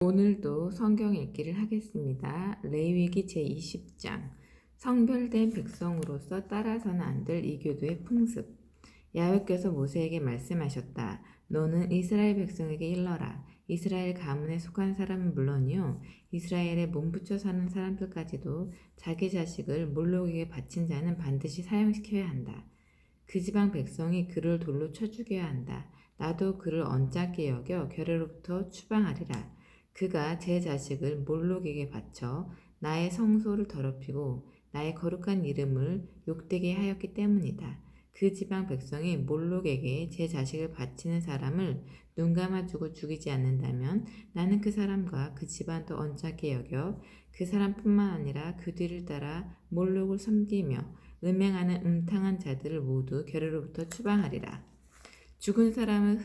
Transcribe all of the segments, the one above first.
오늘도 성경 읽기를 하겠습니다. 레위기 제20장. 성별된 백성으로서 따라서는 안 될 이교도의 풍습. 야훼께서 모세에게 말씀하셨다. 너는 이스라엘 백성에게 일러라. 이스라엘 가문에 속한 사람은 물론이요 이스라엘에 몸붙여 사는 사람들까지도 자기 자식을 몰록에게 바친 자는 반드시 사형시켜야 한다. 그 지방 백성이 그를 돌로 쳐 죽여야 한다. 나도 그를 언짢게 여겨 결례로부터 추방하리라. 그가 제 자식을 몰록에게 바쳐 나의 성소를 더럽히고 나의 거룩한 이름을 욕되게 하였기 때문이다. 그 지방 백성이 몰록에게 제 자식을 바치는 사람을 눈 감아주고 죽이지 않는다면 나는 그 사람과 그 집안도 언짢게 여겨 그 사람뿐만 아니라 그 뒤를 따라 몰록을 섬기며 음행하는 음탕한 자들을 모두 결례로부터 추방하리라. 죽은 사람의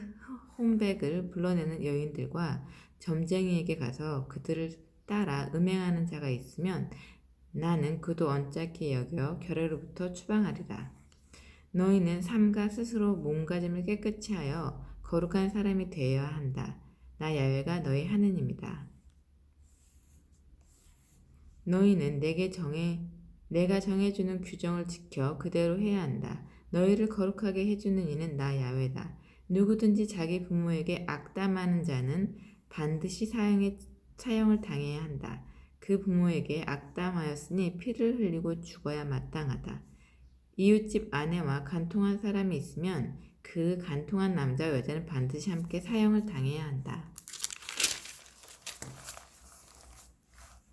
혼백을 불러내는 여인들과 점쟁이에게 가서 그들을 따라 음행하는 자가 있으면 나는 그도 언짢게 여겨 결례로부터 추방하리라. 너희는 삼가 스스로 몸가짐을 깨끗이 하여 거룩한 사람이 되어야 한다. 나 야훼가 너희 하느님이다. 너희는 내가 정해주는 규정을 지켜 그대로 해야 한다. 너희를 거룩하게 해주는 이는 나 야훼다. 누구든지 자기 부모에게 악담하는 자는 반드시 사형을 당해야 한다. 그 부모에게 악담하였으니 피를 흘리고 죽어야 마땅하다. 이웃집 아내와 간통한 사람이 있으면 그 간통한 남자와 여자는 반드시 함께 사형을 당해야 한다.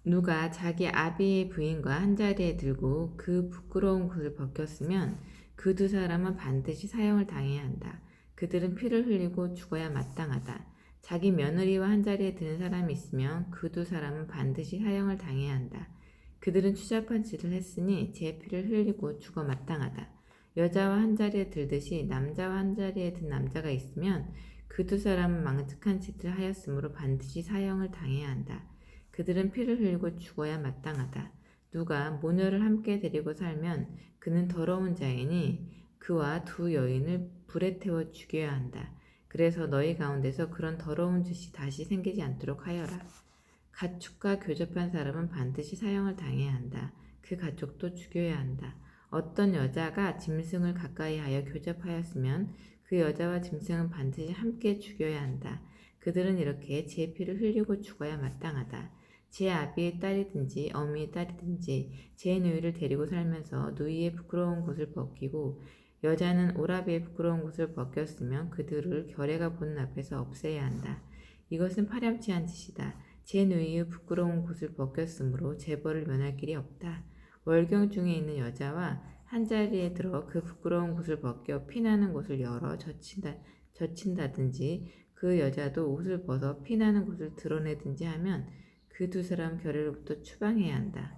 누가 자기 아비의 부인과 한자리에 들고 그 부끄러운 곳을 벗겼으면 그 두 사람은 반드시 사형을 당해야 한다. 그들은 피를 흘리고 죽어야 마땅하다. 자기 며느리와 한자리에 드는 사람이 있으면 그 두 사람은 반드시 사형을 당해야 한다. 그들은 추잡한 짓을 했으니 제 피를 흘리고 죽어 마땅하다. 여자와 한자리에 들듯이 남자와 한자리에 든 남자가 있으면 그 두 사람은 망측한 짓을 하였으므로 반드시 사형을 당해야 한다. 그들은 피를 흘리고 죽어야 마땅하다. 누가 모녀를 함께 데리고 살면 그는 더러운 자이니 그와 두 여인을 불에 태워 죽여야 한다. 그래서 너희 가운데서 그런 더러운 짓이 다시 생기지 않도록 하여라. 가축과 교접한 사람은 반드시 사형을 당해야 한다. 그 가축도 죽여야 한다. 어떤 여자가 짐승을 가까이 하여 교접하였으면 그 여자와 짐승은 반드시 함께 죽여야 한다. 그들은 이렇게 제 피를 흘리고 죽어야 마땅하다. 제 아비의 딸이든지 어미의 딸이든지 제 누이를 데리고 살면서 누이의 부끄러운 곳을 벗기고 여자는 오라비의 부끄러운 곳을 벗겼으면 그들을 결례가 보는 앞에서 없애야 한다. 이것은 파렴치한 짓이다. 제 누이의 부끄러운 곳을 벗겼으므로 재벌을 면할 길이 없다. 월경 중에 있는 여자와 한자리에 들어 그 부끄러운 곳을 벗겨 피나는 곳을 열어 젖힌다든지 그 여자도 옷을 벗어 피나는 곳을 드러내든지 하면 그 두 사람 결례로부터 추방해야 한다.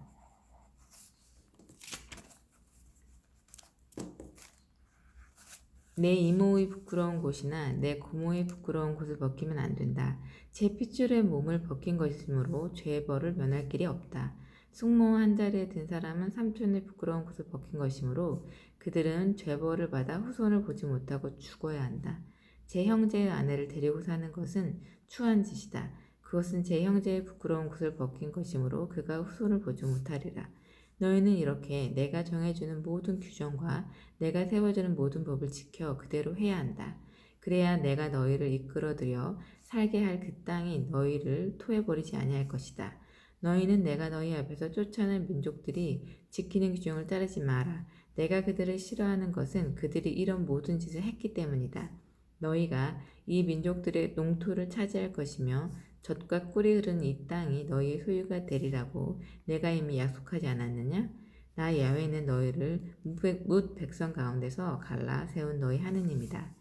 내 이모의 부끄러운 곳이나 내 고모의 부끄러운 곳을 벗기면 안 된다. 제 핏줄의 몸을 벗긴 것이므로 죄벌을 면할 길이 없다. 숙모 한자리에 든 사람은 삼촌의 부끄러운 곳을 벗긴 것이므로 그들은 죄벌을 받아 후손을 보지 못하고 죽어야 한다. 제 형제의 아내를 데리고 사는 것은 추한 짓이다. 그것은 제 형제의 부끄러운 곳을 벗긴 것이므로 그가 후손을 보지 못하리라. 너희는 이렇게 내가 정해주는 모든 규정과 내가 세워주는 모든 법을 지켜 그대로 해야 한다. 그래야 내가 너희를 이끌어들여 살게 할 그 땅이 너희를 토해버리지 아니할 것이다. 너희는 내가 너희 앞에서 쫓아낸 민족들이 지키는 규정을 따르지 마라. 내가 그들을 싫어하는 것은 그들이 이런 모든 짓을 했기 때문이다. 너희가 이 민족들의 농토를 차지할 것이며 젖과 꿀이 흐르는 이 땅이 너희의 소유가 되리라고 내가 이미 약속하지 않았느냐? 나 야훼는 너희를 뭇 백성 가운데서 갈라 세운 너희 하느님이다.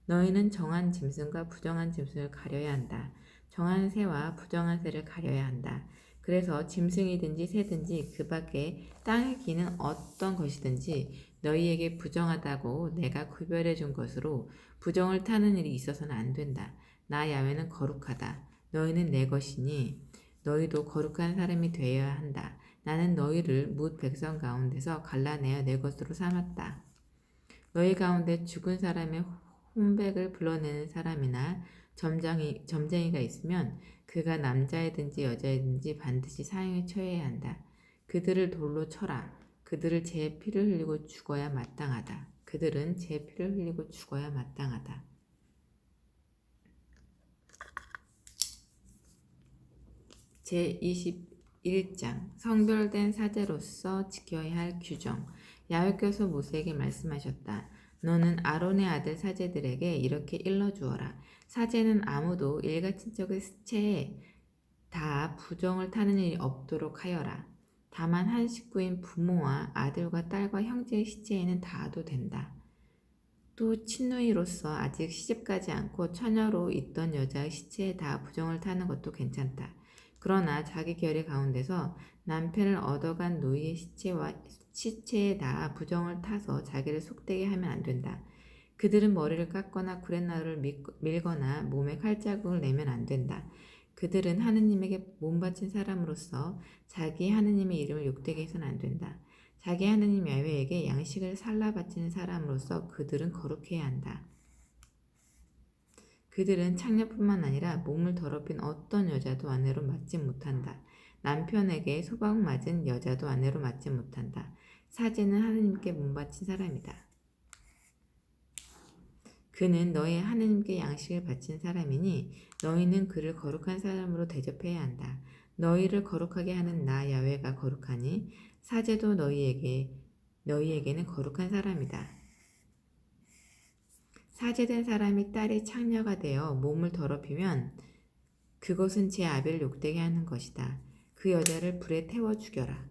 너희는 정한 짐승과 부정한 짐승을 가려야 한다. 정한 새와 부정한 새를 가려야 한다. 그래서 짐승이든지 새든지 그 밖에 땅에 기는 어떤 것이든지 너희에게 부정하다고 내가 구별해 준 것으로 부정을 타는 일이 있어서는 안 된다. 나 야훼는 거룩하다. 너희는 내 것이니 너희도 거룩한 사람이 되어야 한다. 나는 너희를 뭇 백성 가운데서 갈라내어 내 것으로 삼았다. 너희 가운데 죽은 사람의 혼백을 불러내는 사람이나 점쟁이가 있으면 그가 남자이든지 여자이든지 반드시 사형에 처해야 한다. 그들을 돌로 쳐라. 그들을 제 피를 흘리고 죽어야 마땅하다. 그들은 제 피를 흘리고 죽어야 마땅하다. 제21장 성별된 사제로서 지켜야 할 규정. 야훼께서 모세에게 말씀하셨다. 너는 아론의 아들 사제들에게 이렇게 일러주어라. 사제는 아무도 일가 친척의 시체에 다 부정을 타는 일이 없도록 하여라. 다만 한 식구인 부모와 아들과 딸과 형제의 시체에는 닿아도 된다. 또 친누이로서 아직 시집가지 않고 처녀로 있던 여자의 시체에 다 부정을 타는 것도 괜찮다. 그러나 자기 결의 가운데서 남편을 얻어간 노이의 시체에 다 부정을 타서 자기를 속되게 하면 안 된다. 그들은 머리를 깎거나 구렛나루를 밀거나 몸에 칼자국을 내면 안 된다. 그들은 하느님에게 몸바친 사람으로서 자기 하느님의 이름을 욕되게 해서는 안 된다. 자기 하느님 야훼에게 양식을 살라 바치는 사람으로서 그들은 거룩해야 한다. 그들은 창녀뿐만 아니라 몸을 더럽힌 어떤 여자도 아내로 맞지 못한다. 남편에게 소방 맞은 여자도 아내로 맞지 못한다. 사제는 하느님께 몸바친 사람이다. 그는 너희 하느님께 양식을 바친 사람이니 너희는 그를 거룩한 사람으로 대접해야 한다. 너희를 거룩하게 하는 나 야훼가 거룩하니 사제도 너희에게는 거룩한 사람이다. 사제된 사람이 딸이 창녀가 되어 몸을 더럽히면 그것은 제 아비를 욕되게 하는 것이다. 그 여자를 불에 태워 죽여라.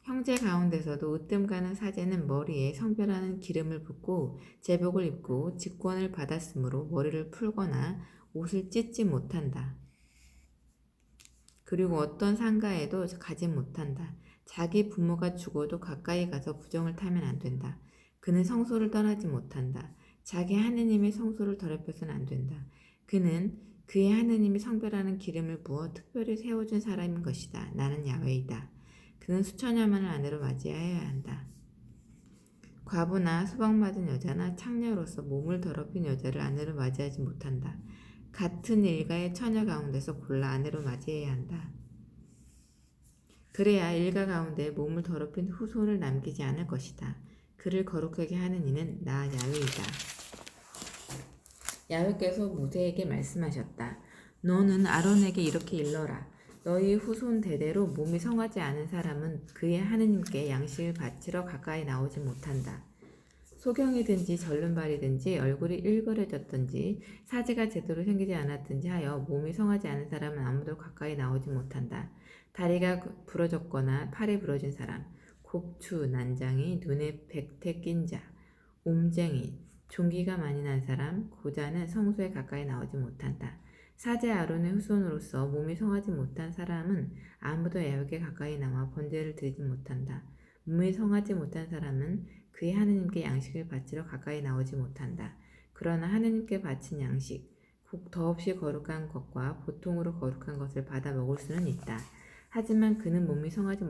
형제 가운데서도 으뜸 가는 사제는 머리에 성별하는 기름을 붓고 제복을 입고 직권을 받았으므로 머리를 풀거나 옷을 찢지 못한다. 그리고 어떤 상가에도 가지 못한다. 자기 부모가 죽어도 가까이 가서 부정을 타면 안 된다. 그는 성소를 떠나지 못한다. 자기 하느님의 성소를 더럽혀서는 안 된다. 그는 그의 하느님이 성별하는 기름을 부어 특별히 세워준 사람인 것이다. 나는 야훼이다. 그는 수천여만을 아내로 맞이해야 한다. 과부나 수박맞은 여자나 창녀로서 몸을 더럽힌 여자를 아내로 맞이하지 못한다. 같은 일가의 처녀 가운데서 골라 아내로 맞이해야 한다. 그래야 일가 가운데 몸을 더럽힌 후손을 남기지 않을 것이다. 그를 거룩하게 하는 이는 나 야훼이다. 야훼께서 모세에게 말씀하셨다. 너는 아론에게 이렇게 일러라. 너희 후손 대대로 몸이 성하지 않은 사람은 그의 하느님께 양식을 바치러 가까이 나오지 못한다. 소경이든지 절름발이든지 얼굴이 일그러졌든지 사지가 제대로 생기지 않았든지 하여 몸이 성하지 않은 사람은 아무도 가까이 나오지 못한다. 다리가 부러졌거나 팔이 부러진 사람, 곱추, 난장이, 눈에 백태 낀 자, 옴쟁이, 종기가 많이 난 사람, 고자는 성소에 가까이 나오지 못한다. 사제 아론의 후손으로서 몸이 성하지 못한 사람은 아무도 야훼에게 가까이 나와 번제를 드리지 못한다. 몸이 성하지 못한 사람은 그의 하느님께 양식을 바치러 가까이 나오지 못한다. 그러나 하느님께 바친 양식, 더없이 거룩한 것과 보통으로 거룩한 것을 받아 먹을 수는 있다. 하지만 그는 몸이 성하지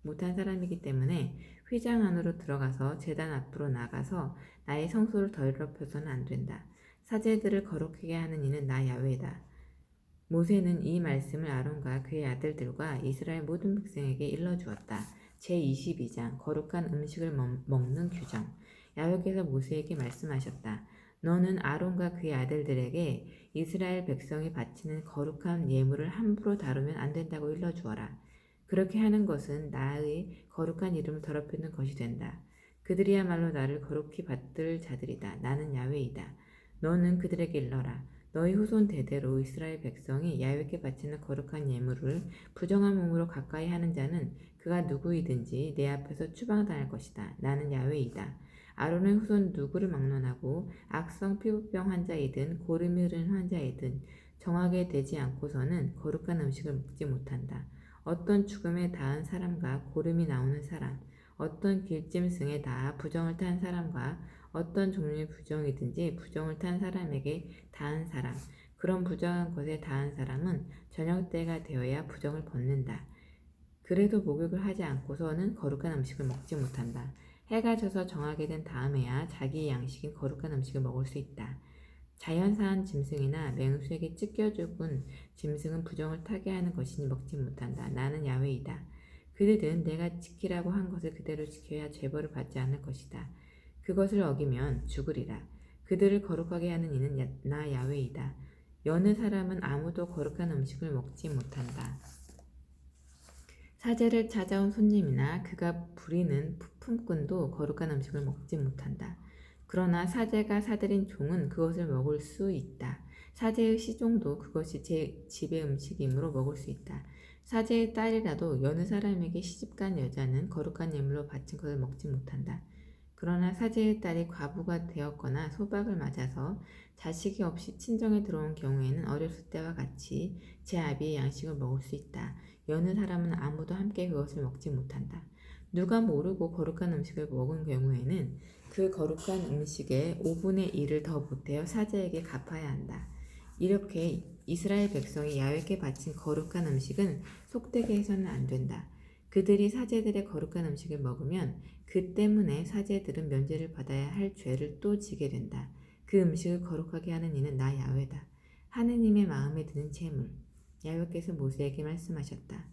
못한 사람이기 때문에 휘장 안으로 들어가서 제단 앞으로 나가서 나의 성소를 더럽혀서는 안 된다. 사제들을 거룩하게 하는 이는 나 야훼다. 모세는 이 말씀을 아론과 그의 아들들과 이스라엘 모든 백성에게 일러주었다. 제22장 거룩한 음식을 먹는 규정. 야훼께서 모세에게 말씀하셨다. 너는 아론과 그의 아들들에게 이스라엘 백성이 바치는 거룩한 예물을 함부로 다루면 안 된다고 일러주어라. 그렇게 하는 것은 나의 거룩한 이름을 더럽히는 것이 된다. 그들이야말로 나를 거룩히 받들 자들이다. 나는 야훼이다. 너는 그들에게 일러라. 너희 후손 대대로 이스라엘 백성이 야훼께 바치는 거룩한 예물을 부정한 몸으로 가까이 하는 자는 그가 누구이든지 내 앞에서 추방당할 것이다. 나는 야훼이다. 아론의 후손 누구를 막론하고 악성 피부병 환자이든 고름이 흐르는 환자이든 정하게 되지 않고서는 거룩한 음식을 먹지 못한다. 어떤 죽음에 닿은 사람과 고름이 나오는 사람, 어떤 길짐승에 닿아 부정을 탄 사람과 어떤 종류의 부정이든지 부정을 탄 사람에게 닿은 사람, 그런 부정한 것에 닿은 사람은 저녁 때가 되어야 부정을 벗는다. 그래도 목욕을 하지 않고서는 거룩한 음식을 먹지 못한다. 해가 져서 정하게 된 다음에야 자기의 양식인 거룩한 음식을 먹을 수 있다. 자연사한 짐승이나 맹수에게 찢겨 죽은 짐승은 부정을 타게 하는 것이니 먹지 못한다. 나는 야훼이다. 그들은 내가 지키라고 한 것을 그대로 지켜야 죄벌을 받지 않을 것이다. 그것을 어기면 죽으리라. 그들을 거룩하게 하는 이는 나 야훼이다. 여느 사람은 아무도 거룩한 음식을 먹지 못한다. 사제를 찾아온 손님이나 그가 부리는 품꾼도 거룩한 음식을 먹지 못한다. 그러나 사제가 사들인 종은 그것을 먹을 수 있다. 사제의 시종도 그것이 제 집의 음식이므로 먹을 수 있다. 사제의 딸이라도 여느 사람에게 시집간 여자는 거룩한 예물로 바친 것을 먹지 못한다. 그러나 사제의 딸이 과부가 되었거나 소박을 맞아서 자식이 없이 친정에 들어온 경우에는 어렸을 때와 같이 제 아비의 양식을 먹을 수 있다. 여느 사람은 아무도 함께 그것을 먹지 못한다. 누가 모르고 거룩한 음식을 먹은 경우에는 그 거룩한 음식의 5분의 1을 더 보태어 사제에게 갚아야 한다. 이렇게 이스라엘 백성이 야훼께 바친 거룩한 음식은 속되게 해서는 안 된다. 그들이 사제들의 거룩한 음식을 먹으면 그 때문에 사제들은 면제를 받아야 할 죄를 또 지게 된다. 그 음식을 거룩하게 하는 이는 나 야훼다. 하느님의 마음에 드는 제물. 야훼께서 모세에게 말씀하셨다.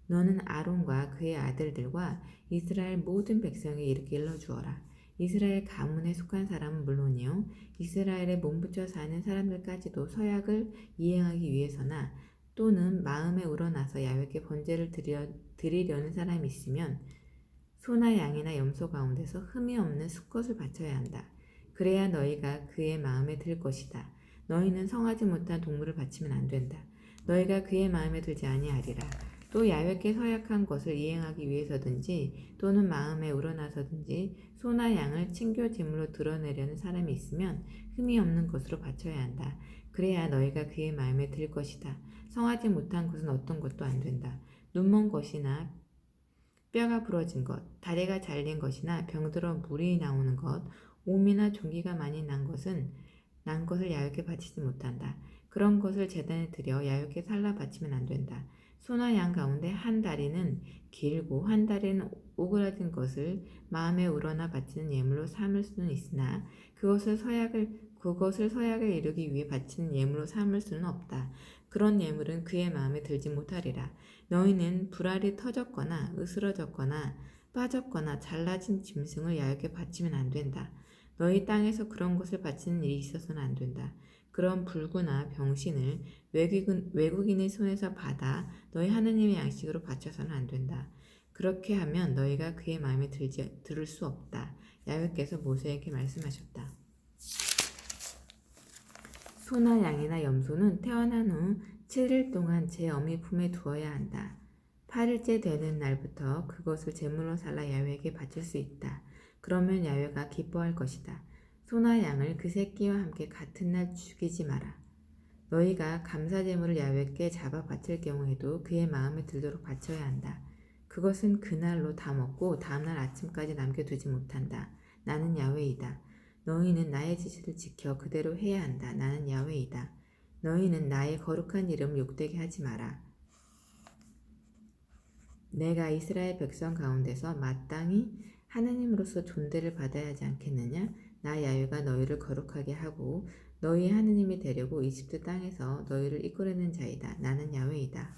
너는 아론과 그의 아들들과 이스라엘 모든 백성에게 이렇게 일러주어라. 이스라엘 가문에 속한 사람은 물론이요 이스라엘에 몸붙여 사는 사람들까지도 서약을 이행하기 위해서나 또는 마음에 우러나서 야훼께 번제를 드리려는 사람이 있으면 소나 양이나 염소 가운데서 흠이 없는 수컷을 바쳐야 한다. 그래야 너희가 그의 마음에 들 것이다. 너희는 성하지 못한 동물을 바치면 안 된다. 너희가 그의 마음에 들지 아니하리라. 또 야훼께 서약한 것을 이행하기 위해서든지 또는 마음에 우러나서든지 소나 양을 친교 제물로 드러내려는 사람이 있으면 흠이 없는 것으로 바쳐야 한다. 그래야 너희가 그의 마음에 들 것이다. 성하지 못한 것은 어떤 것도 안 된다. 눈먼 것이나 뼈가 부러진 것, 다리가 잘린 것이나 병들어 물이 나오는 것, 옴이나 종기가 많이 난 것을 야훼께 바치지 못한다. 그런 것을 제단에 들여 야훼께 살라 바치면 안 된다. 소나 양 가운데 한 다리는 길고 한 다리는 오그라진 것을 마음에 우러나 바치는 예물로 삼을 수는 있으나 그것을 서약을 이루기 위해 바치는 예물로 삼을 수는 없다. 그런 예물은 그의 마음에 들지 못하리라. 너희는 불알이 터졌거나 으스러졌거나 빠졌거나 잘라진 짐승을 야훼께 바치면 안 된다. 너희 땅에서 그런 것을 바치는 일이 있어서는 안 된다. 그런 불구나 병신을 외국인의 손에서 받아 너희 하느님의 양식으로 바쳐서는 안 된다. 그렇게 하면 너희가 그의 마음에 들을 수 없다. 야훼께서 모세에게 말씀하셨다. 소나 양이나 염소는 태어난 후 7일 동안 제 어미 품에 두어야 한다. 8일째 되는 날부터 그것을 제물로 살라 야훼에게 바칠 수 있다. 그러면 야훼가 기뻐할 것이다. 소나 양을 그 새끼와 함께 같은 날 죽이지 마라. 너희가 감사제물을 야훼께 잡아 바칠 경우에도 그의 마음에 들도록 바쳐야 한다. 그것은 그날로 다 먹고 다음날 아침까지 남겨두지 못한다. 나는 야훼이다. 너희는 나의 지시를 지켜 그대로 해야 한다. 나는 야훼이다. 너희는 나의 거룩한 이름을 욕되게 하지 마라. 내가 이스라엘 백성 가운데서 마땅히 하느님으로서 존대를 받아야 하지 않겠느냐? 나 야훼가 너희를 거룩하게 하고 너희 하느님이 되려고 이집트 땅에서 너희를 이끌어낸 자이다. 나는 야훼이다.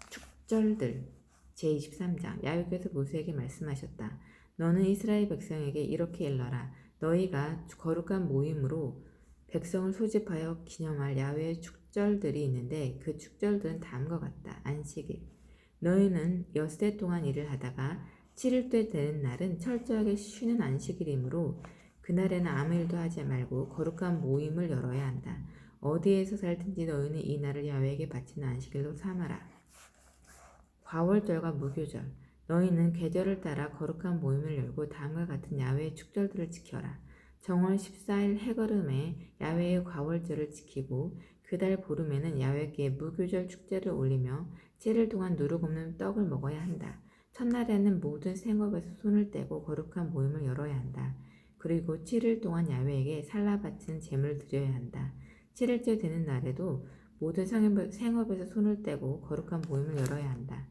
축절들 제23장 야훼께서 모세에게 말씀하셨다. 너는 이스라엘 백성에게 이렇게 일러라. 너희가 거룩한 모임으로 백성을 소집하여 기념할 야훼의 축절들이 있는데 그 축절들은 다음과 같다. 안식일 너희는 엿새 동안 일을 하다가 7일째 되는 날은 철저하게 쉬는 안식일이므로 그날에는 아무 일도 하지 말고 거룩한 모임을 열어야 한다. 어디에서 살든지 너희는 이 날을 야훼에게 바치는 안식일로 삼아라. 과월절과 무교절 너희는 계절을 따라 거룩한 모임을 열고 다음과 같은 야훼의 축절들을 지켜라. 정월 14일 해걸음에 야훼의 과월절을 지키고 그달 보름에는 야훼께 무교절 축제를 올리며 7일 동안 누룩 없는 떡을 먹어야 한다. 첫날에는 모든 생업에서 손을 떼고 거룩한 모임을 열어야 한다. 그리고 7일 동안 야훼에게 살라 바치는 제물을 드려야 한다. 7일째 되는 날에도 모든 생업에서 손을 떼고 거룩한 모임을 열어야 한다.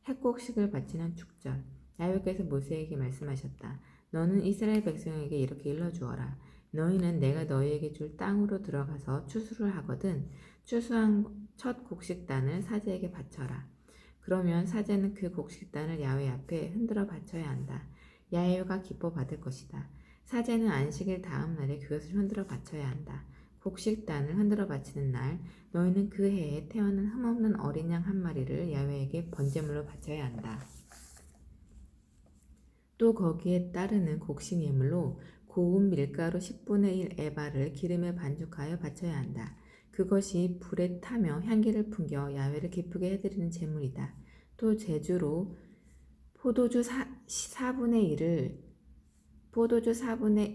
핵곡식을 바치는 축절 야훼께서 모세에게 말씀하셨다. 너는 이스라엘 백성에게 이렇게 일러주어라. 너희는 내가 너희에게 줄 땅으로 들어가서 추수를 하거든 추수한 첫 곡식단을 사제에게 바쳐라. 그러면 사제는 그 곡식단을 야훼 앞에 흔들어 바쳐야 한다. 야훼가 기뻐 받을 것이다. 사제는 안식일 다음 날에 그것을 흔들어 바쳐야 한다. 곡식단을 흔들어 바치는 날 너희는 그 해에 태어난 흠없는 어린 양 한 마리를 야훼에게 번제물로 바쳐야 한다. 또 거기에 따르는 곡식 예물로 고운 밀가루 10분의 1 에바를 기름에 반죽하여 바쳐야 한다. 그것이 불에 타며 향기를 풍겨 야훼를 기쁘게 해드리는 제물이다. 또 제주로 포도주 4분의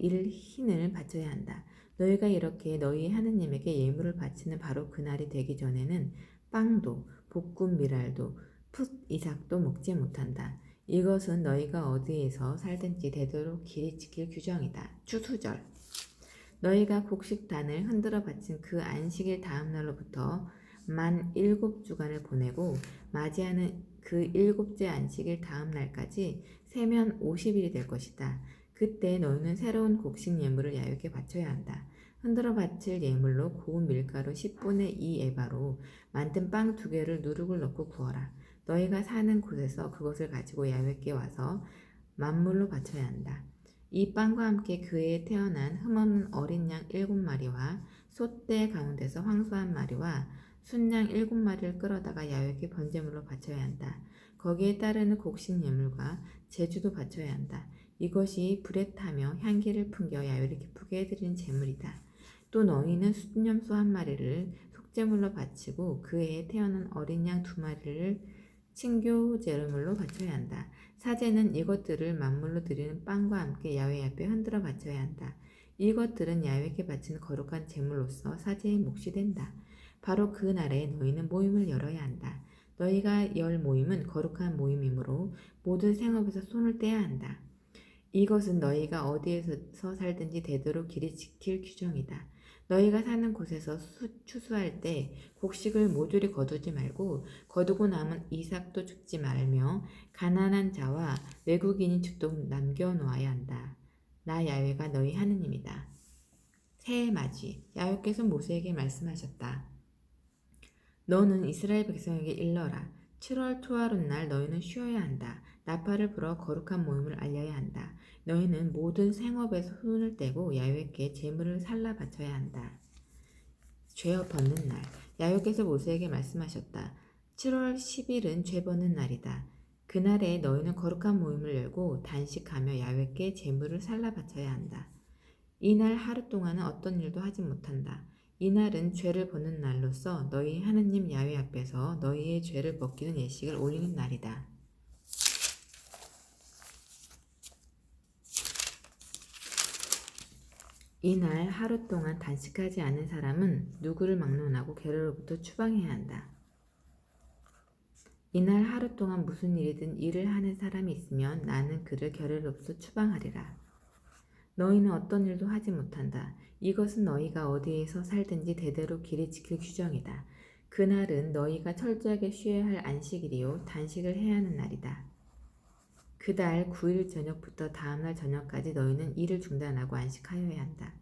1 흰을 바쳐야 한다. 너희가 이렇게 너희 하느님에게 예물을 바치는 바로 그날이 되기 전에는 빵도 볶은 미랄도 풋 이삭도 먹지 못한다. 이것은 너희가 어디에서 살든지 되도록 길이 지킬 규정이다. 추수절 너희가 곡식단을 흔들어 바친 그 안식일 다음 날로부터 만 7주간을 보내고 맞이하는 그 7째 안식일 다음 날까지 세면 50일이 될 것이다. 그때 너희는 새로운 곡식 예물을 야훼께 바쳐야 한다. 흔들어 바칠 예물로 고운 밀가루 10분의 2 에바로 만든 빵 2개를 누룩을 넣고 구워라. 너희가 사는 곳에서 그것을 가지고 야훼께 와서 만물로 바쳐야 한다. 이 빵과 함께 그 해에 태어난 흠없는 어린 양 7마리와 솥대 가운데서 황소 1마리와 순양 7마리를 끌어다가 야훼께 번제물로 바쳐야 한다. 거기에 따르는 곡식 예물과 제주도 바쳐야 한다. 이것이 불에 타며 향기를 풍겨 야훼를 기쁘게 해드리는 제물이다. 또 너희는 순염소 1마리를 속제물로 바치고 그 해에 태어난 어린 양 2마리를 친교 제물로 바쳐야 한다. 사제는 이것들을 만물로 드리는 빵과 함께 야훼 앞에 흔들어 바쳐야 한다. 이것들은 야훼께 바치는 거룩한 제물로서 사제의 몫이 된다. 바로 그 날에 너희는 모임을 열어야 한다. 너희가 열 모임은 거룩한 모임이므로 모든 생업에서 손을 떼야 한다. 이것은 너희가 어디에서 살든지 되도록 길이 지킬 규정이다. 너희가 사는 곳에서 추수할 때 곡식을 모조리 거두지 말고 거두고 남은 이삭도 줍지 말며 가난한 자와 외국인이 죽도록 남겨놓아야 한다. 나 야훼가 너희 하느님이다. 새해 맞이 야훼께서 모세에게 말씀하셨다. 너는 이스라엘 백성에게 일러라. 7월 초하룻날 너희는 쉬어야 한다. 나팔을 불어 거룩한 모임을 알려야 한다. 너희는 모든 생업에서 손을 떼고 야훼께 제물을 살라 바쳐야 한다. 죄 벗는 날 야훼께서 모세에게 말씀하셨다. 7월 10일은 죄 벗는 날이다. 그날에 너희는 거룩한 모임을 열고 단식하며 야훼께 제물을 살라 바쳐야 한다. 이날 하루 동안은 어떤 일도 하지 못한다. 이날은 죄를 벗는 날로서 너희 하느님 야훼 앞에서 너희의 죄를 벗기는 예식을 올리는 날이다. 이날 하루 동안 단식하지 않은 사람은 누구를 막론하고 괴로로부터 추방해야 한다. 이날 하루 동안 무슨 일이든 일을 하는 사람이 있으면 나는 그를 결례로부터 추방하리라. 너희는 어떤 일도 하지 못한다. 이것은 너희가 어디에서 살든지 대대로 길이 지킬 규정이다. 그날은 너희가 철저하게 쉬어야 할 안식일이요 단식을 해야 하는 날이다. 그달 9일 저녁부터 다음날 저녁까지 너희는 일을 중단하고 안식하여야 한다.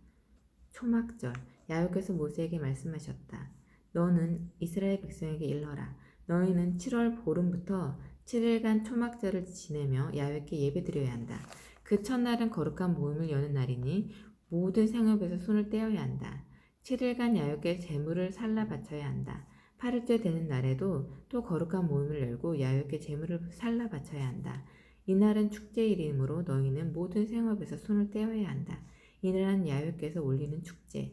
초막절 야훼께서 모세에게 말씀하셨다. 너는 이스라엘 백성에게 일러라. 너희는 7월 보름부터 7일간 초막절을 지내며 야훼께 예배드려야 한다. 그 첫날은 거룩한 모임을 여는 날이니 모든 생업에서 손을 떼어야 한다. 7일간 야훼께 제물을 살라 바쳐야 한다. 8일째 되는 날에도 또 거룩한 모임을 열고 야훼께 제물을 살라 바쳐야 한다. 이날은 축제일이므로 너희는 모든 생업에서 손을 떼어야 한다. 이날은 야훼께서 올리는 축제.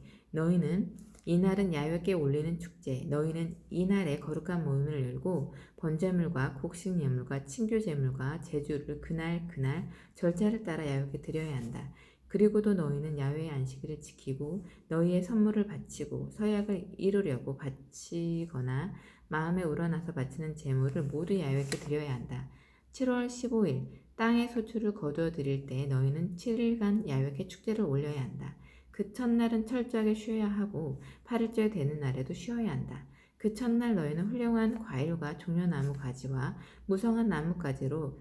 이날은 야훼께 올리는 축제. 너희는 이날에 거룩한 모임을 열고 번제물과 곡식 예물과 친교 제물과 제주를 그날 절차를 따라 야훼께 드려야 한다. 그리고도 너희는 야훼의 안식일을 지키고 너희의 선물을 바치고 서약을 이루려고 바치거나 마음에 우러나서 바치는 제물을 모두 야훼께 드려야 한다. 7월 15일 땅의 소출을 거두어 드릴 때 너희는 7일간 야훼께 축제를 올려야 한다. 그 첫날은 철저하게 쉬어야 하고 8일째 되는 날에도 쉬어야 한다. 그 첫날 너희는 훌륭한 과일과 종려나무 가지와 무성한 나뭇가지로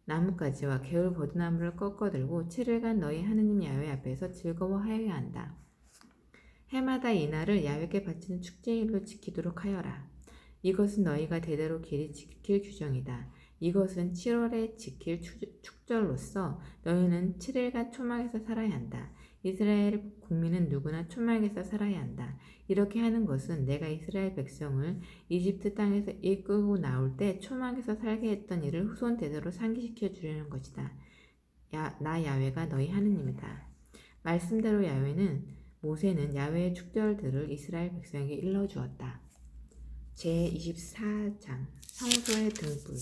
나뭇가지와 개울 버드나무를 꺾어들고 7일간 너희 하느님 야훼 앞에서 즐거워하여야 한다. 해마다 이날을 야훼께 바치는 축제일로 지키도록 하여라. 이것은 너희가 대대로 길이 지킬 규정이다. 이것은 7월에 지킬 축절로서 너희는 7일간 초막에서 살아야 한다. 이스라엘 국민은 누구나 초막에서 살아야 한다. 이렇게 하는 것은 내가 이스라엘 백성을 이집트 땅에서 이끌고 나올 때 초막에서 살게 했던 일을 후손 대대로 상기시켜 주려는 것이다. 나 야훼가 너희 하느님이다. 말씀대로 모세는 야훼의 축절들을 이스라엘 백성에게 일러주었다. 제24장 성소의 등불.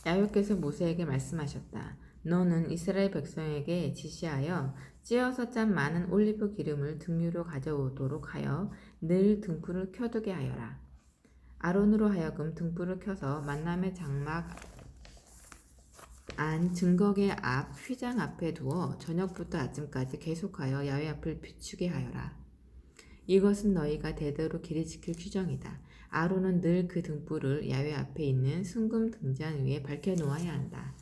야훼께서 모세에게 말씀하셨다. 너는 이스라엘 백성에게 지시하여 찌어서 짠 많은 올리브 기름을 등 위로 가져오도록 하여 늘 등불을 켜두게 하여라. 아론으로 하여금 등불을 켜서 만남의 장막 안 증거계 앞 휘장 앞에 두어 저녁부터 아침까지 계속하여 야훼 앞을 비추게 하여라. 이것은 너희가 대대로 길이 지킬 규정이다. 아론은 늘 그 등불을 야훼 앞에 있는 순금 등잔 위에 밝혀놓아야 한다.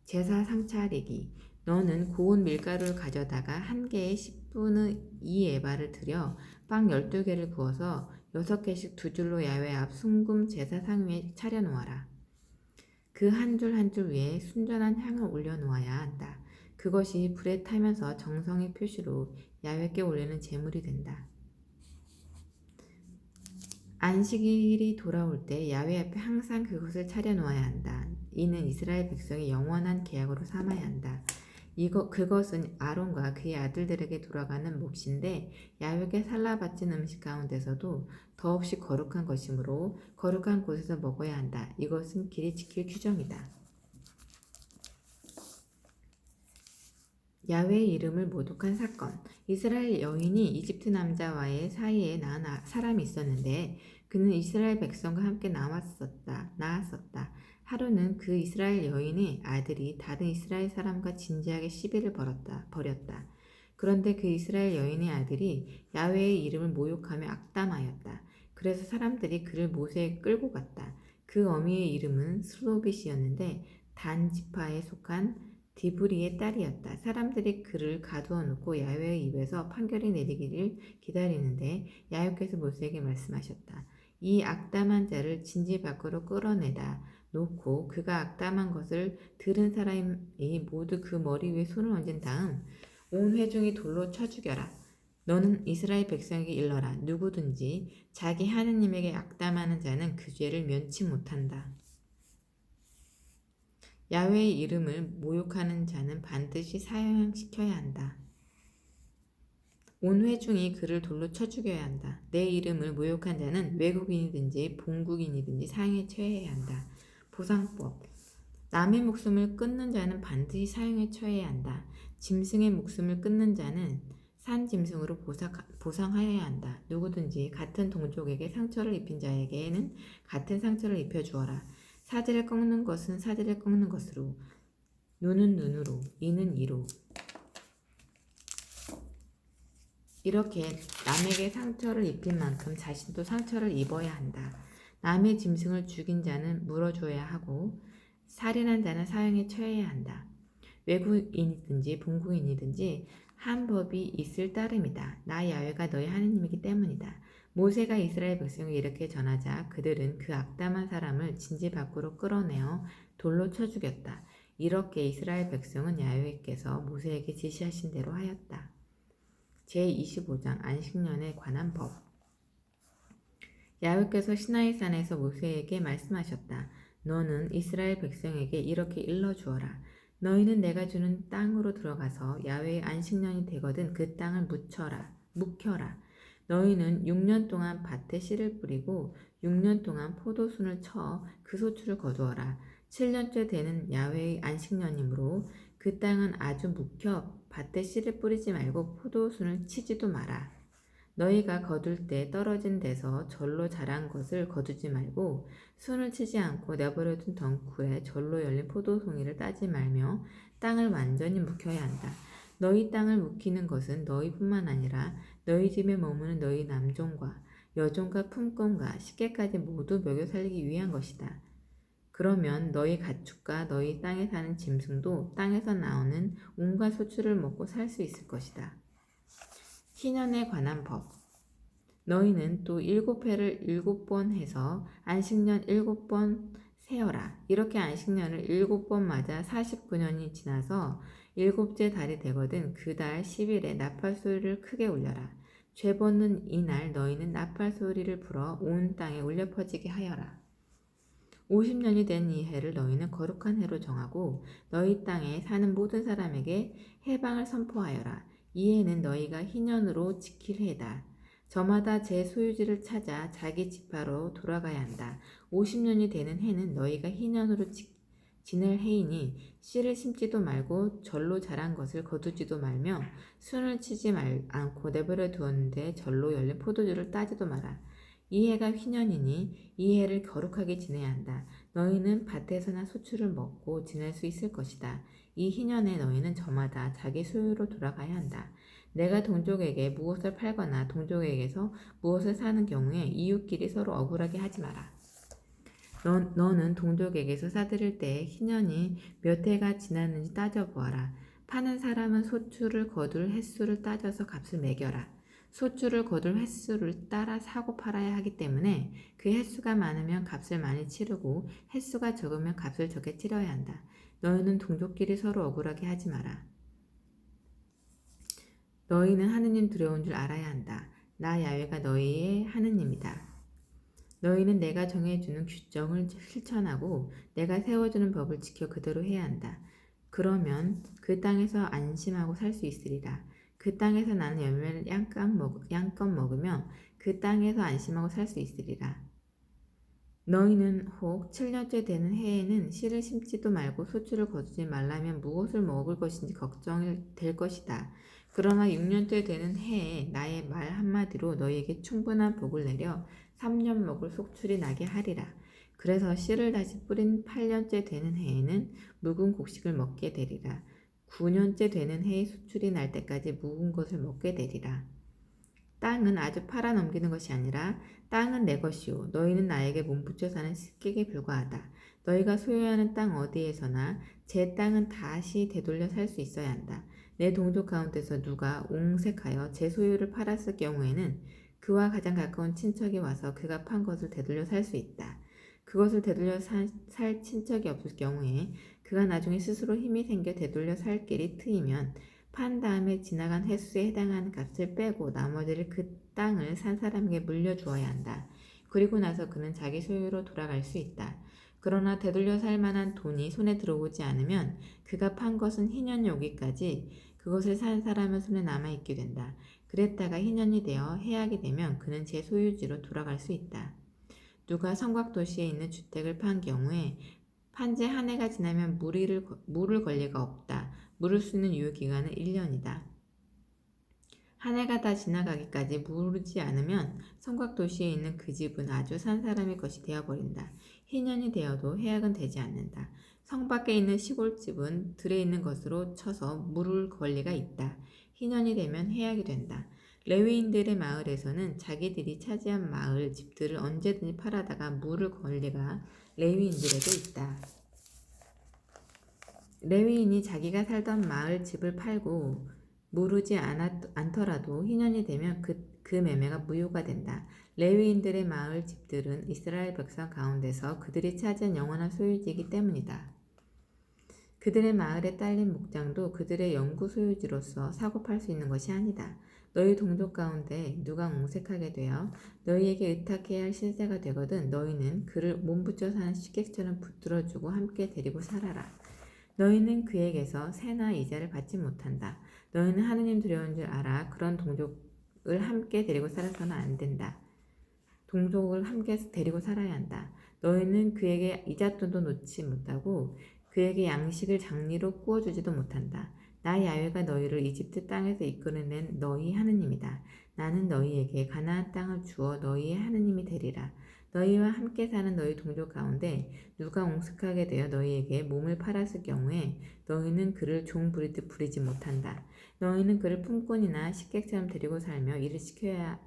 제사 상차리기. 너는 고운 밀가루를 가져다가 한 개에 10분의 2 에바를 들여 빵 12개를 구워서 6개씩 두 줄로 야훼 앞 순금 제사상 위에 차려놓아라. 그 한 줄 한 줄 위에 순전한 향을 올려놓아야 한다. 그것이 불에 타면서 정성의 표시로 야훼께 올리는 제물이 된다. 안식일이 돌아올 때 야훼 앞에 항상 그것을 차려놓아야 한다. 이는 이스라엘 백성의 영원한 계약으로 삼아야 한다. 그것은 아론과 그의 아들들에게 돌아가는 몫인데 야훼께 살라 바친 음식 가운데서도 더없이 거룩한 것이므로 거룩한 곳에서 먹어야 한다. 이것은 길이 지킬 규정이다. 야훼의 이름을 모독한 사건. 이스라엘 여인이 이집트 남자와의 사이에 낳은 사람이 있었는데 그는 이스라엘 백성과 함께 나았었다. 하루는 그 이스라엘 여인의 아들이 다른 이스라엘 사람과 진지하게 시비를 벌였다. 그런데 그 이스라엘 여인의 아들이 야훼의 이름을 모욕하며 악담하였다. 그래서 사람들이 그를 모세에게 끌고 갔다. 그 어미의 이름은 슬로빗이었는데 단 지파에 속한 디브리의 딸이었다. 사람들이 그를 가두어 놓고 야훼의 입에서 판결이 내리기를 기다리는데 야훼께서 모세에게 말씀하셨다. 이 악담한 자를 진지 밖으로 끌어내다 놓고 그가 악담한 것을 들은 사람이 모두 그 머리 위에 손을 얹은 다음 온 회중이 돌로 쳐 죽여라. 너는 이스라엘 백성에게 일러라. 누구든지 자기 하느님에게 악담하는 자는 그 죄를 면치 못한다. 야훼의 이름을 모욕하는 자는 반드시 사형시켜야 한다. 온 회중이 그를 돌로 쳐 죽여야 한다. 내 이름을 모욕한 자는 외국인이든지 본국인이든지 사형에 처해야 한다. 보상법. 남의 목숨을 끊는 자는 반드시 사형에 처해야 한다. 짐승의 목숨을 끊는 자는 산 짐승으로 보상하여야 한다. 누구든지 같은 동족에게 상처를 입힌 자에게는 같은 상처를 입혀주어라. 사지를 꺾는 것은 사지를 꺾는 것으로, 눈은 눈으로, 이는 이로. 이렇게 남에게 상처를 입힌 만큼 자신도 상처를 입어야 한다. 남의 짐승을 죽인 자는 물어줘야 하고 살인한 자는 사형에 처해야 한다. 외국인이든지 본국인이든지 한 법이 있을 따름이다. 나 야훼가 너희 하느님이기 때문이다. 모세가 이스라엘 백성에게 이렇게 전하자 그들은 그 악담한 사람을 진지 밖으로 끌어내어 돌로 쳐 죽였다. 이렇게 이스라엘 백성은 야훼께서 모세에게 지시하신 대로 하였다. 제25장 안식년에 관한 법. 야훼께서 시나이산에서 모세에게 말씀하셨다. 너는 이스라엘 백성에게 이렇게 일러주어라. 너희는 내가 주는 땅으로 들어가서 야훼의 안식년이 되거든 그 땅을 묵혀라. 너희는 6년 동안 밭에 씨를 뿌리고 6년 동안 포도순을 쳐 그 소출을 거두어라. 7년째 되는 야훼의 안식년이므로 그 땅은 아주 묵혀 밭에 씨를 뿌리지 말고 포도순을 치지도 마라. 너희가 거둘 때 떨어진 데서 절로 자란 것을 거두지 말고 순을 치지 않고 내버려둔 덩쿨에 절로 열린 포도송이를 따지 말며 땅을 완전히 묵혀야 한다. 너희 땅을 묵히는 것은 너희뿐만 아니라 너희 집에 머무는 너희 남종과 여종과 품꾼과 식객까지 모두 먹여 살리기 위한 것이다. 그러면 너희 가축과 너희 땅에 사는 짐승도 땅에서 나오는 온갖 소출을 먹고 살 수 있을 것이다. 희년에 관한 법. 너희는 또 7회를 7번 해서 안식년 7번 세어라. 이렇게 안식년을 7번 맞아 49년이 지나서 7째 달이 되거든 그 달 10일에 나팔 소리를 크게 울려라. 죄 벗는 이날 너희는 나팔 소리를 불어 온 땅에 울려 퍼지게 하여라. 50년이 된 이 해를 너희는 거룩한 해로 정하고 너희 땅에 사는 모든 사람에게 해방을 선포하여라. 이 해는 너희가 희년으로 지킬 해다. 저마다 제 소유지를 찾아 자기 지파로 돌아가야 한다. 50년이 되는 해는 너희가 희년으로 지낼 해이니 씨를 심지도 말고 절로 자란 것을 거두지도 말며 순을 치지 않고 내버려 두었는데 절로 열린 포도주를 따지도 마라. 이 해가 희년이니 이 해를 거룩하게 지내야 한다. 너희는 밭에서나 소출을 먹고 지낼 수 있을 것이다. 이 희년에 너희는 저마다 자기 소유로 돌아가야 한다. 내가 동족에게 무엇을 팔거나 동족에게서 무엇을 사는 경우에 이웃끼리 서로 억울하게 하지 마라. 너는 동족에게서 사들일 때 희년이 몇 해가 지났는지 따져보아라. 파는 사람은 소출을 거둘 횟수를 따져서 값을 매겨라. 소출을 거둘 횟수를 따라 사고 팔아야 하기 때문에 그 횟수가 많으면 값을 많이 치르고 횟수가 적으면 값을 적게 치러야 한다. 너희는 동족끼리 서로 억울하게 하지 마라. 너희는 하느님 두려운 줄 알아야 한다. 나 야훼가 너희의 하느님이다. 너희는 내가 정해주는 규정을 실천하고 내가 세워주는 법을 지켜 그대로 해야 한다. 그러면 그 땅에서 안심하고 살 수 있으리라. 그 땅에서 나는 열매를 양껏 먹으며 그 땅에서 안심하고 살 수 있으리라. 너희는 혹 7년째 되는 해에는 씨를 심지도 말고 소출을 거두지 말라면 무엇을 먹을 것인지 걱정이 될 것이다. 그러나 6년째 되는 해에 나의 말 한마디로 너희에게 충분한 복을 내려 3년 먹을 소출이 나게 하리라. 그래서 씨를 다시 뿌린 8년째 되는 해에는 묵은 곡식을 먹게 되리라. 9년째 되는 해의 소출이 날 때까지 묵은 것을 먹게 되리라. 땅은 아주 팔아 넘기는 것이 아니라 땅은 내 것이요 너희는 나에게 몸붙여 사는 식객에 불과하다. 너희가 소유하는 땅 어디에서나 제 땅은 다시 되돌려 살 수 있어야 한다. 내 동족 가운데서 누가 옹색하여 제 소유를 팔았을 경우에는 그와 가장 가까운 친척이 와서 그가 판 것을 되돌려 살 수 있다. 그것을 되돌려 살 친척이 없을 경우에 그가 나중에 스스로 힘이 생겨 되돌려 살 길이 트이면 판 다음에 지나간 횟수에 해당하는 값을 빼고 나머지를 그 땅을 산 사람에게 물려주어야 한다. 그리고 나서 그는 자기 소유로 돌아갈 수 있다. 그러나 되돌려 살 만한 돈이 손에 들어오지 않으면 그가 판 것은 희년이 오기까지 그것을 산 사람의 손에 남아있게 된다. 그랬다가 희년이 되어 해약이 되면 그는 제 소유지로 돌아갈 수 있다. 누가 성곽도시에 있는 주택을 판 경우에 판지 한 해가 지나면 물을 걸 리가 없다. 물을 수 있는 유효기간은 1년이다. 한 해가 다 지나가기까지 물지 않으면 성곽도시에 있는 그 집은 아주 산 사람의 것이 되어버린다. 희년이 되어도 해약은 되지 않는다. 성 밖에 있는 시골집은 들에 있는 것으로 쳐서 물을 걸 리가 있다. 희년이 되면 해약이 된다. 레위인들의 마을에서는 자기들이 차지한 마을 집들을 언제든지 팔아다가 물을 걸 리가 레위인들에게 있다. 레위인이 자기가 살던 마을 집을 팔고 무르지 않더라도 희년이 되면 그 매매가 무효가 된다. 레위인들의 마을 집들은 이스라엘 백성 가운데서 그들이 차지한 영원한 소유지이기 때문이다. 그들의 마을에 딸린 목장도 그들의 영구 소유지로서 사고 팔 수 있는 것이 아니다. 너희 동족 가운데 누가 옹색하게 되어 너희에게 의탁해야 할 신세가 되거든 너희는 그를 몸붙여 사는 식객처럼 붙들어주고 함께 데리고 살아라. 너희는 그에게서 세나 이자를 받지 못한다. 너희는 하느님 두려운 줄 알아. 그런 동족을 함께 데리고 살아서는 안 된다. 동족을 함께 데리고 살아야 한다. 너희는 그에게 이잣돈도 놓지 못하고 그에게 양식을 장리로 구워주지도 못한다. 나 야훼가 너희를 이집트 땅에서 이끌어낸 너희 하느님이다. 나는 너희에게 가나안 땅을 주어 너희의 하느님이 되리라. 너희와 함께 사는 너희 동족 가운데 누가 옹색하게 되어 너희에게 몸을 팔았을 경우에 너희는 그를 종 부리듯 부리지 못한다. 너희는 그를 품꾼이나 식객처럼 데리고 살며 일을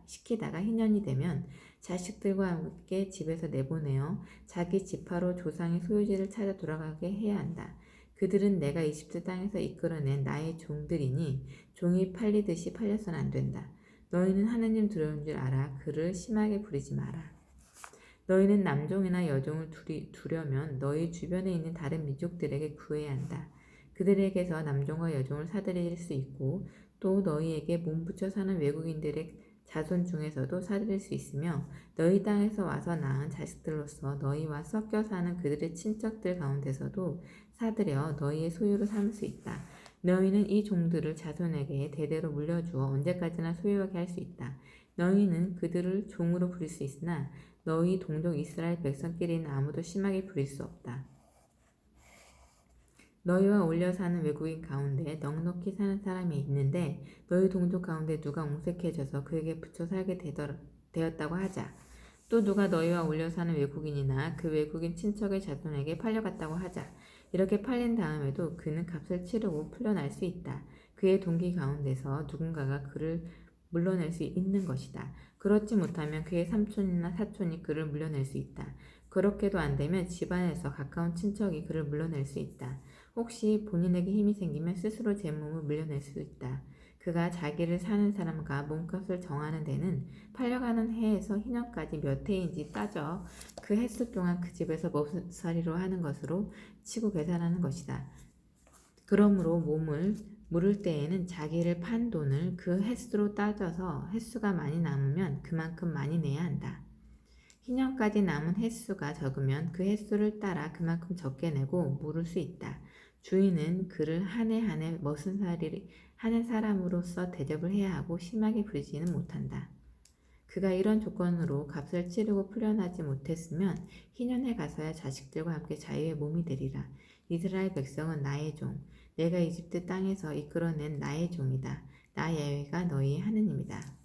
시키다가 희년이 되면 자식들과 함께 집에서 내보내어 자기 지파로 조상의 소유지를 찾아 돌아가게 해야 한다. 그들은 내가 이집트 땅에서 이끌어낸 나의 종들이니 종이 팔리듯이 팔려서는 안 된다. 너희는 하느님 두려운 줄 알아. 그를 심하게 부리지 마라. 너희는 남종이나 여종을 두려면 너희 주변에 있는 다른 민족들에게 구해야 한다. 그들에게서 남종과 여종을 사들일 수 있고 또 너희에게 몸붙여 사는 외국인들의 자손 중에서도 사들일 수 있으며 너희 땅에서 와서 낳은 자식들로서 너희와 섞여 사는 그들의 친척들 가운데서도 사들여 너희의 소유로 삼을 수 있다. 너희는 이 종들을 자손에게 대대로 물려주어 언제까지나 소유하게 할 수 있다. 너희는 그들을 종으로 부릴 수 있으나 너희 동족 이스라엘 백성끼리는 아무도 심하게 부릴 수 없다. 너희와 어울려 사는 외국인 가운데 넉넉히 사는 사람이 있는데 너희 동족 가운데 누가 옹색해져서 그에게 붙여 살게 되었다고 하자. 또 누가 너희와 어울려 사는 외국인이나 그 외국인 친척의 자손에게 팔려갔다고 하자. 이렇게 팔린 다음에도 그는 값을 치르고 풀려날 수 있다. 그의 동기 가운데서 누군가가 그를 물러낼 수 있는 것이다. 그렇지 못하면 그의 삼촌이나 사촌이 그를 물려낼 수 있다. 그렇게도 안 되면 집안에서 가까운 친척이 그를 물려낼 수 있다. 혹시 본인에게 힘이 생기면 스스로 제 몸을 물려낼 수 있다. 그가 자기를 사는 사람과 몸값을 정하는 데는 팔려가는 해에서 희년까지 몇 해인지 따져 그 횟수 동안 그 집에서 먹살이로 하는 것으로 치고 계산하는 것이다. 그러므로 몸을 물을 때에는 자기를 판 돈을 그 횟수로 따져서 횟수가 많이 남으면 그만큼 많이 내야 한다. 희년까지 남은 횟수가 적으면 그 횟수를 따라 그만큼 적게 내고 물을 수 있다. 주인은 그를 한 해 한 해 머슴살이 하는 사람으로서 대접을 해야 하고 심하게 부리지는 못한다. 그가 이런 조건으로 값을 치르고 풀려나지 못했으면 희년에 가서야 자식들과 함께 자유의 몸이 되리라. 이스라엘 백성은 나의 종, 내가 이집트 땅에서 이끌어낸 나의 종이다. 나 야훼가 너희의 하느님이다.